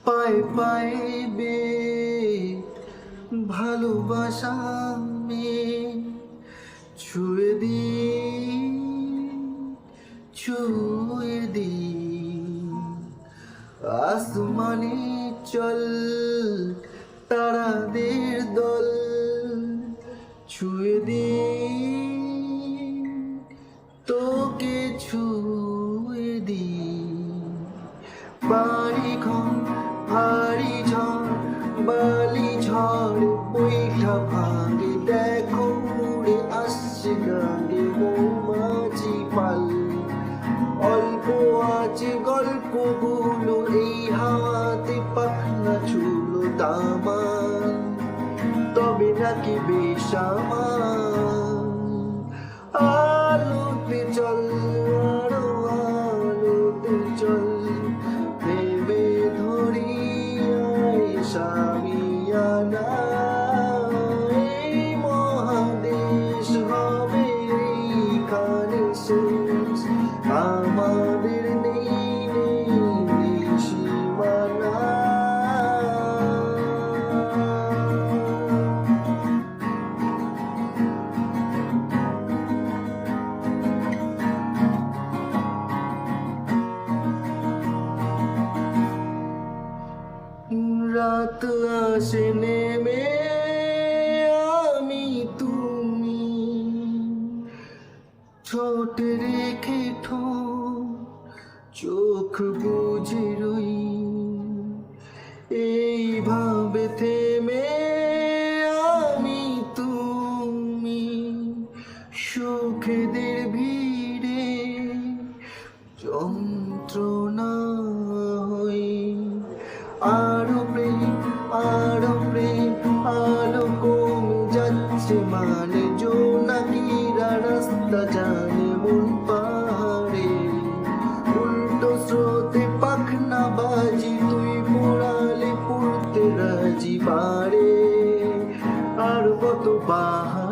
পায়ে পায়ে বে ভালোবাসা মেয়ে ছুঁয়ে দি ছুঁয়ে দি আসমানে চল তারাদের দল ছুঁয়ে দি তোকে ছুঁয়ে দি বাড়ি ঘর ভারী ঝড় বালি ঝড় বইটা ভাঙে দেখো উড়ে আসছে গাঙ্গে মৌমাছি পাল অল্প আছে গল্পগুলো এই হাওয়াতে পাখনা ছুলো দামান তবে নাকি বেসামান আলোতে চল আরো আলোতে চল ভেবে ধরি সামিয়ানা এই মহাদেশ হবে এইখানে শেষ আমাদের নেই সীমানা রাত আসে নেমে আমি তুমি ছোট রেখে চোখ বুঝে রই এইভাবে থেমে আমি তুমি সুখেদের ভিড়ে যন্ত্রণা হই আরো প্রেম আলো কমে যাচ্ছে মানে জোনাকিরা রাস্তা জানে মন পাহাড়ে উল্টো স্রোতে পাখনা বাজি তুই পোড়ালে পড়তে রাজি পারে আর কত বাহার